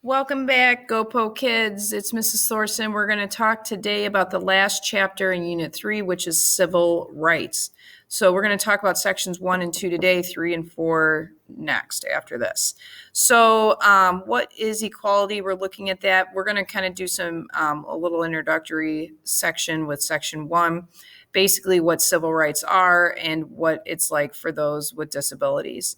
Welcome back, GOPO kids. It's Mrs. Thorson. We're going to talk today about the last chapter in Unit 3, which is civil rights. So we're going to talk about sections 1 and 2 today, 3 and 4 next after this. So what is equality? We're looking at that. We're going to kind of do a little introductory section with section 1, basically what civil rights are and what it's like for those with disabilities.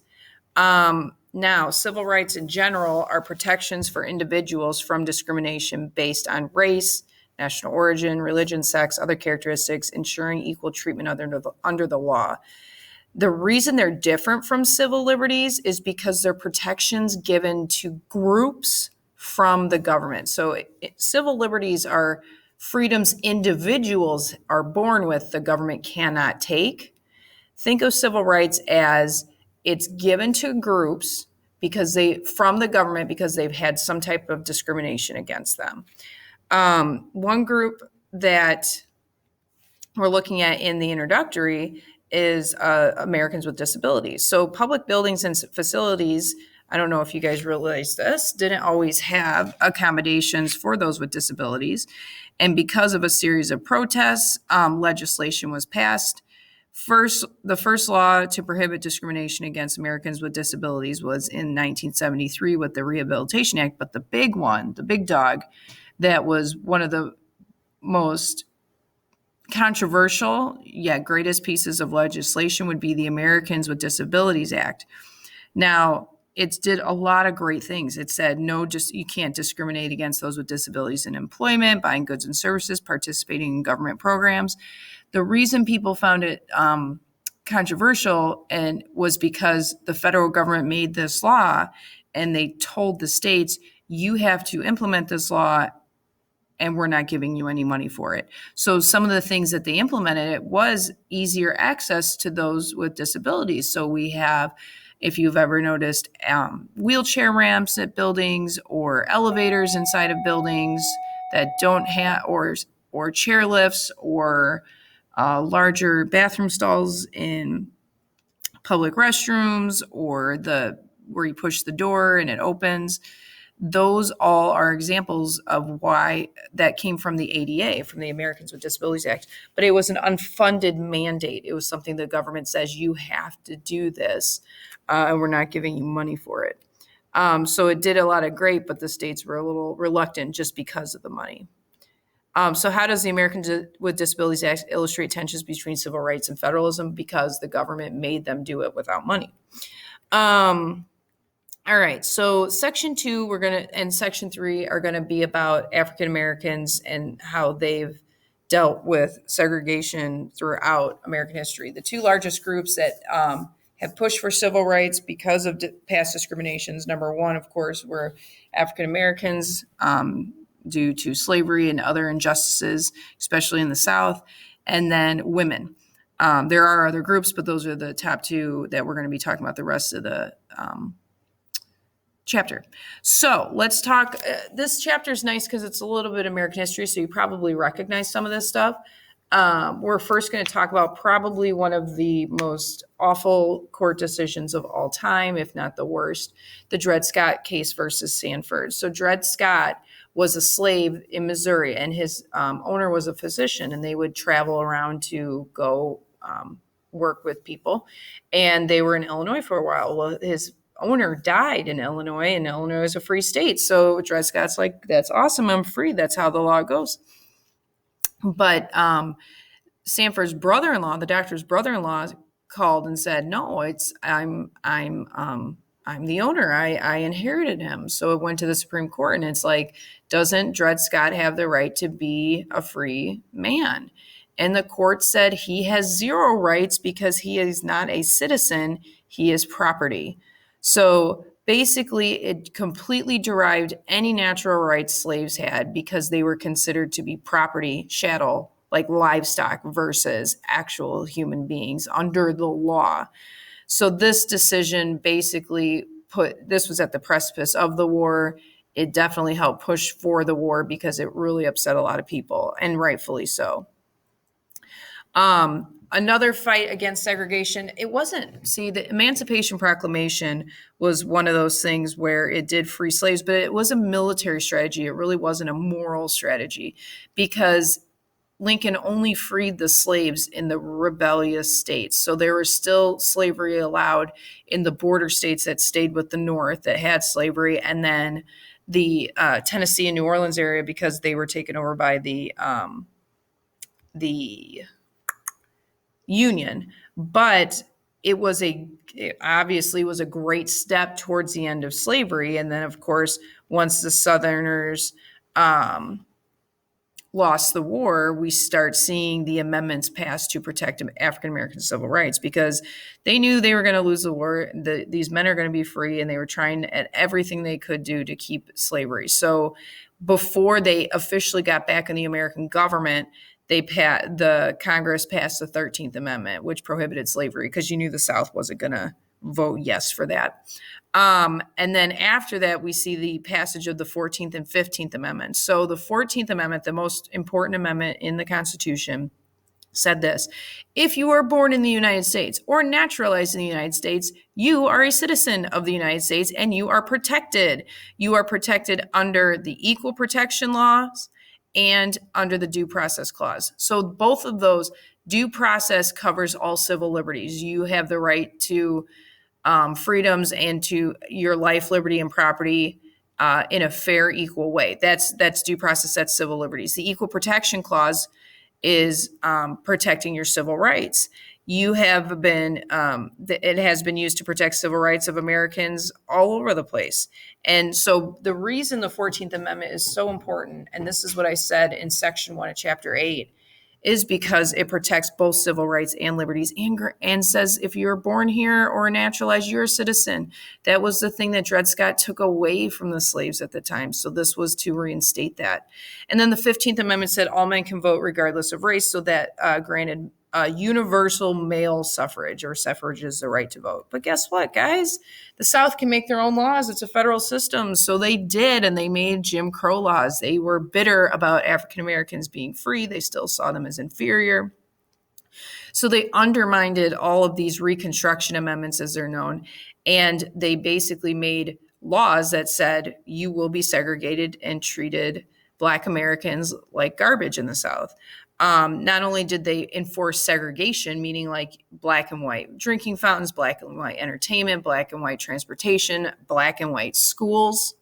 Now, civil rights in general are protections for individuals from discrimination based on race, national origin, religion, sex, other characteristics, ensuring equal treatment under the law. The reason they're different from civil liberties is because they're protections given to groups from the government. So civil liberties are freedoms individuals are born with, the government cannot take. Think of civil rights as it's given to groups from the government because they've had some type of discrimination against them. One group that we're looking at in the introductory is Americans with disabilities. So public buildings and facilities, I don't know if you guys realize this, didn't always have accommodations for those with disabilities. And because of a series of protests, legislation was passed. The first law to prohibit discrimination against Americans with disabilities was in 1973 with the Rehabilitation Act. But the big one, the big dog, that was one of the most controversial yet greatest pieces of legislation would be the Americans with Disabilities Act. Now, it did a lot of great things. It said, you can't discriminate against those with disabilities in employment, buying goods and services, participating in government programs. The reason people found it controversial was because the federal government made this law and they told the states, you have to implement this law and we're not giving you any money for it. So some of the things that they implemented, it was easier access to those with disabilities. So we have, if you've ever noticed, wheelchair ramps at buildings or elevators inside of buildings that don't have, or chair lifts or larger bathroom stalls in public restrooms, or where you push the door and it opens. Those all are examples of why that came from the ADA, from the Americans with Disabilities Act. But it was an unfunded mandate. It was something the government says you have to do this, and we're not giving you money for it. So it did a lot of great, but the states were a little reluctant just because of the money. So how does the Americans with Disabilities Act illustrate tensions between civil rights and federalism? Because the government made them do it without money. All right, so section 2 and section 3 are going to be about African Americans and how they've dealt with segregation throughout American history. The two largest groups that have pushed for civil rights because of past discriminations, number one, of course, were African Americans due to slavery and other injustices, especially in the South, and then women. There are other groups, but those are the top two that we're going to be talking about the rest of the chapter. So let's talk. This chapter is nice because it's a little bit American history, so you probably recognize some of this stuff. We're first going to talk about probably one of the most awful court decisions of all time, if not the worst, the Dred Scott case versus Sanford. So Dred Scott was a slave in Missouri, and his owner was a physician, and they would travel around to go work with people. And they were in Illinois for a while. Well, his owner died in Illinois, and Illinois is a free state. So Dred Scott's like, that's awesome, I'm free. That's how the law goes. But Sanford's brother-in-law, the doctor's brother-in-law, called and said, no, I'm the owner. I inherited him. So it went to the Supreme Court, and it's like, doesn't Dred Scott have the right to be a free man? And the court said he has zero rights because he is not a citizen. He is property. So basically, it completely derived any natural rights slaves had because they were considered to be property, chattel, like livestock, versus actual human beings under the law. So this decision basically this was at the precipice of the war. It definitely helped push for the war because it really upset a lot of people, and rightfully so. Another fight against segregation. It wasn't, see, the Emancipation Proclamation was one of those things where it did free slaves, but it was a military strategy. It really wasn't a moral strategy, because Lincoln only freed the slaves in the rebellious states. So there was still slavery allowed in the border states that stayed with the North that had slavery, and then the Tennessee and New Orleans area, because they were taken over by the Union. But it obviously was a great step towards the end of slavery. And then, of course, once the Southerners lost the war, we start seeing the amendments passed to protect African American civil rights, because they knew they were going to lose the war. These men are going to be free, and they were trying at everything they could do to keep slavery. So before they officially got back in the American government, the Congress passed the 13th Amendment, which prohibited slavery, because you knew the South wasn't going to vote yes for that. And then after that, we see the passage of the 14th and 15th Amendments. So the 14th Amendment, the most important amendment in the Constitution, said this: if you are born in the United States or naturalized in the United States, you are a citizen of the United States and you are protected. You are protected under the Equal Protection Laws and under the Due Process Clause. So both of those, due process covers all civil liberties. You have the right to freedoms and to your life, liberty, and property in a fair, equal way. That's due process. That's civil liberties. The Equal Protection Clause is protecting your civil rights. You have been, it has been used to protect civil rights of Americans all over the place. And so the reason the 14th Amendment is so important, and this is what I said in section 1 of chapter 8, is because it protects both civil rights and liberties, and says if you're born here or naturalized, you're a citizen. That was the thing that Dred Scott took away from the slaves at the time. So this was to reinstate that. And then the 15th Amendment said all men can vote regardless of race, so that granted universal male suffrage, or suffrage is the right to vote. But guess what, guys? The South can make their own laws. It's a federal system. So they did, and they made Jim Crow laws. They were bitter about African Americans being free. They still saw them as inferior. So they undermined all of these Reconstruction amendments, as they're known, and they basically made laws that said you will be segregated and treated Black Americans like garbage in the South. Not only did they enforce segregation, meaning like black and white drinking fountains, black and white entertainment, black and white transportation, black and white schools,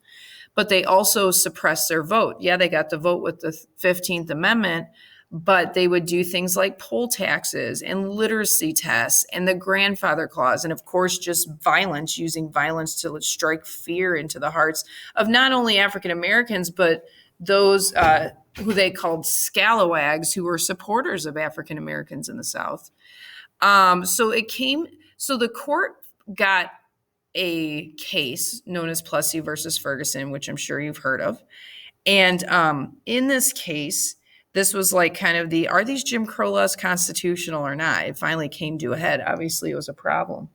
but they also suppressed their vote. Yeah, they got the vote with the 15th Amendment, but they would do things like poll taxes and literacy tests and the grandfather clause. And of course, just violence, using violence to strike fear into the hearts of not only African Americans, but those who they called scalawags, who were supporters of African Americans in the South. So the court got a case known as Plessy versus Ferguson, which I'm sure you've heard of. And in this case, this was like kind of are these Jim Crow laws constitutional or not? It finally came to a head. Obviously, it was a problem.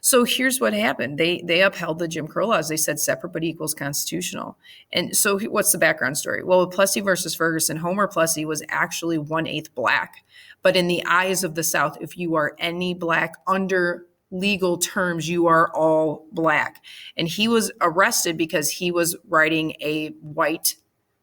So here's what happened. They upheld the Jim Crow laws. They said separate but equal is constitutional. And so what's the background story? Well, with Plessy versus Ferguson, Homer Plessy was actually 1/8 Black. But in the eyes of the South, if you are any Black under legal terms, you are all Black. And he was arrested because he was riding a white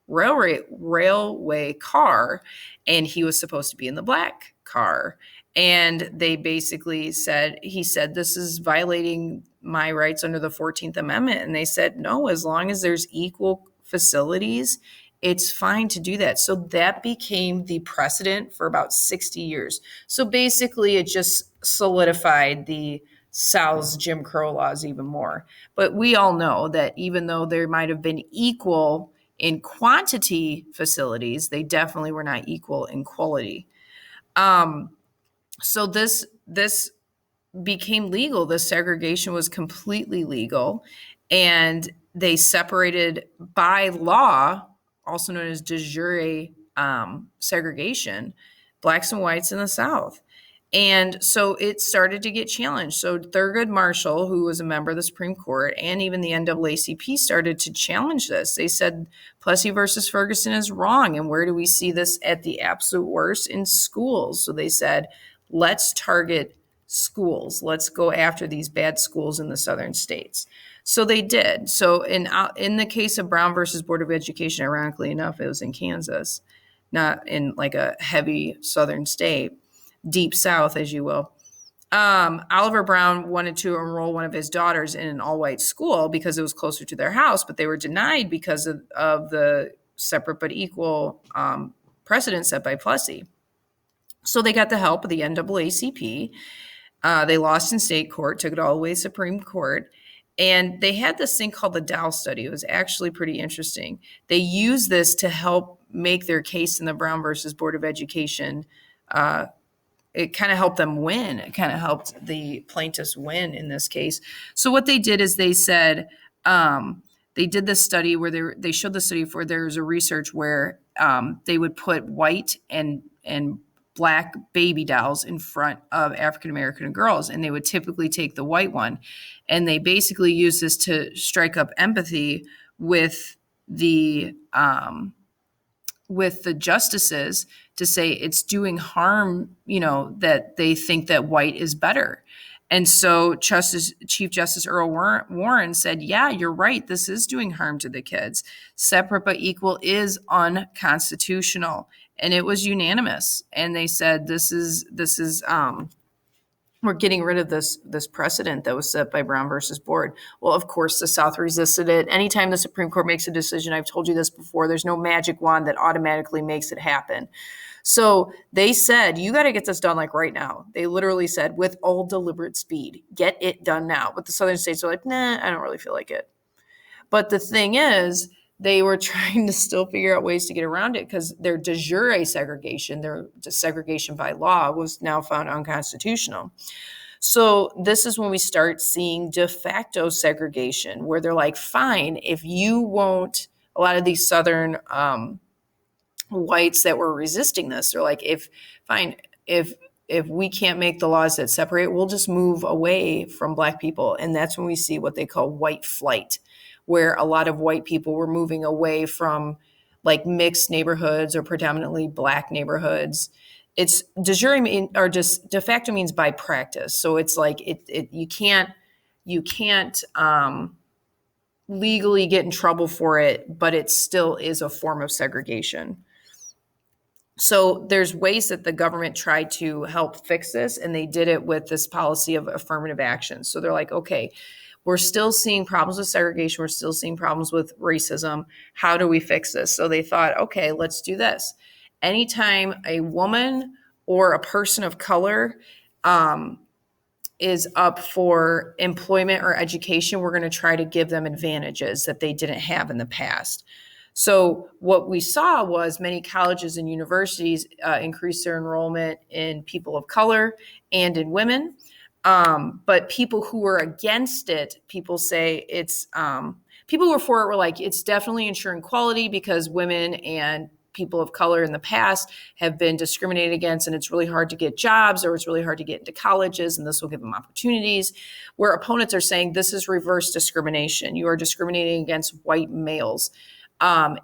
railway car, and he was supposed to be in the Black car. And they basically said, this is violating my rights under the 14th Amendment. And they said, no, as long as there's equal facilities, it's fine to do that. So that became the precedent for about 60 years. So basically, it just solidified the South's Jim Crow laws even more. But we all know that even though there might have been equal in quantity facilities, they definitely were not equal in quality. So this became legal. The segregation was completely legal, and they separated by law, also known as de jure segregation, Blacks and whites in the South. And so it started to get challenged. So Thurgood Marshall, who was a member of the Supreme Court, and even the NAACP started to challenge this. They said Plessy versus Ferguson is wrong. And where do we see this at the absolute worst? In schools. So they said, let's target schools. Let's go after these bad schools in the southern states. So they did. So in the case of Brown versus Board of Education, ironically enough, it was in Kansas, not in like a heavy southern state, deep south, as you will. Oliver Brown wanted to enroll one of his daughters in an all-white school because it was closer to their house, but they were denied because of the separate but equal precedent set by Plessy. So they got the help of the NAACP. They lost in state court, took it all the way to Supreme Court. And they had this thing called the Dow study. It was actually pretty interesting. They used this to help make their case in the Brown versus Board of Education. It kind of helped them win. It kind of helped the plaintiffs win in this case. So what they did is they said they did this study where they showed the study for there's a research where they would put white and black baby dolls in front of African American girls, and they would typically take the white one, and they basically use this to strike up empathy with the justices to say it's doing harm, that they think that white is better. And so Chief Justice Earl Warren said, yeah, you're right. This is doing harm to the kids. Separate but equal is unconstitutional. And it was unanimous. And they said, this is we're getting rid of this precedent that was set by Brown versus Board. Well, of course, the South resisted it. Anytime the Supreme Court makes a decision, I've told you this before, there's no magic wand that automatically makes it happen. So they said, you got to get this done like right now. They literally said, with all deliberate speed, get it done now. But the southern states are like, nah, I don't really feel like it. But the thing is, they were trying to still figure out ways to get around it because their de jure segregation, their segregation by law, was now found unconstitutional. So this is when we start seeing de facto segregation, where they're like, fine, if you won't, a lot of these southern whites that were resisting this, they're like, if we can't make the laws that separate, we'll just move away from Black people. And that's when we see what they call white flight, where a lot of white people were moving away from like mixed neighborhoods or predominantly Black neighborhoods. It's de jure or just de facto means by practice. So it's like you can't legally get in trouble for it, but it still is a form of segregation. So there's ways that the government tried to help fix this, and they did it with this policy of affirmative action. So they're like, okay, we're still seeing problems with segregation. We're still seeing problems with racism. How do we fix this? So they thought, okay, let's do this. Anytime a woman or a person of color is up for employment or education, we're going to try to give them advantages that they didn't have in the past. So what we saw was many colleges and universities increase their enrollment in people of color and in women. But people who were against it, people say it's, people who were for it were like, it's definitely ensuring quality because women and people of color in the past have been discriminated against, and it's really hard to get jobs, or it's really hard to get into colleges, and this will give them opportunities. Where opponents are saying this is reverse discrimination. You are discriminating against white males.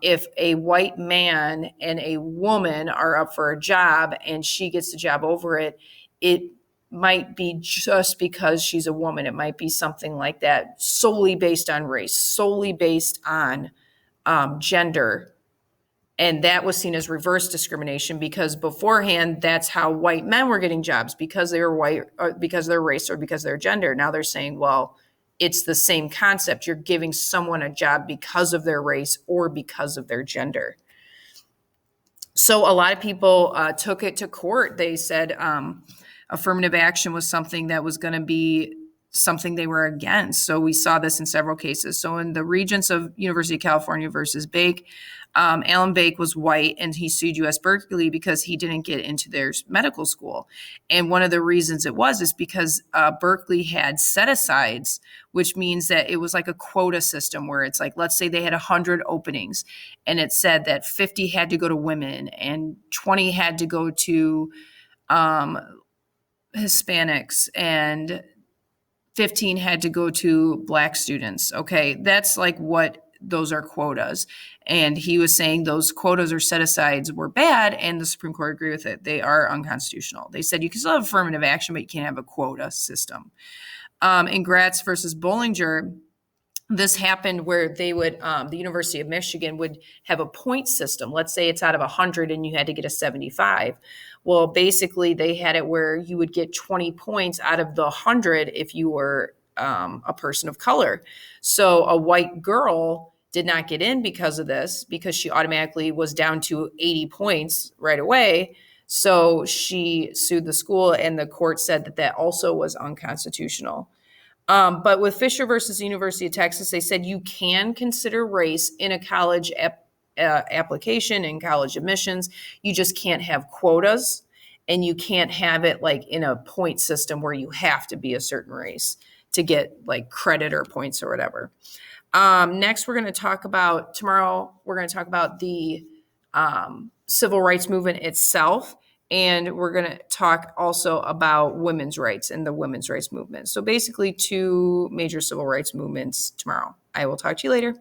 If a white man and a woman are up for a job and she gets the job over it, it might be just because she's a woman. It might be something like that, solely based on race, solely based on gender. And that was seen as reverse discrimination because beforehand, that's how white men were getting jobs, because they were white, or because of their race, or because of their gender. Now they're saying, well, it's the same concept. You're giving someone a job because of their race or because of their gender. So a lot of people took it to court. They said affirmative action was something that was going to be something they were against. So we saw this in several cases. So in the Regents of University of California versus Bake, Alan Bake was white, and he sued U.S. Berkeley because he didn't get into their medical school. And one of the reasons it was is because Berkeley had set-asides, which means that it was like a quota system where it's like, let's say they had 100 openings, and it said that 50 had to go to women and 20 had to go to Hispanics and 15 had to go to Black students. Okay, that's like what those are quotas. And he was saying those quotas or set asides were bad, and the Supreme Court agreed with it. They are unconstitutional. They said you can still have affirmative action, but you can't have a quota system. In Gratz versus Bollinger, this happened where they would, the University of Michigan would have a point system. Let's say it's out of 100 and you had to get a 75. Well, basically, they had it where you would get 20 points out of the 100 if you were a person of color. So a white girl did not get in because of this, because she automatically was down to 80 points right away. So she sued the school, and the court said that that also was unconstitutional. But with Fisher versus the University of Texas, they said you can consider race in a college application and college admissions. You just can't have quotas, and you can't have it like in a point system where you have to be a certain race to get like credit or points or whatever. Next, we're going to talk about the civil rights movement itself. And we're going to talk also about women's rights and the women's rights movement. So basically, two major civil rights movements tomorrow. I will talk to you later.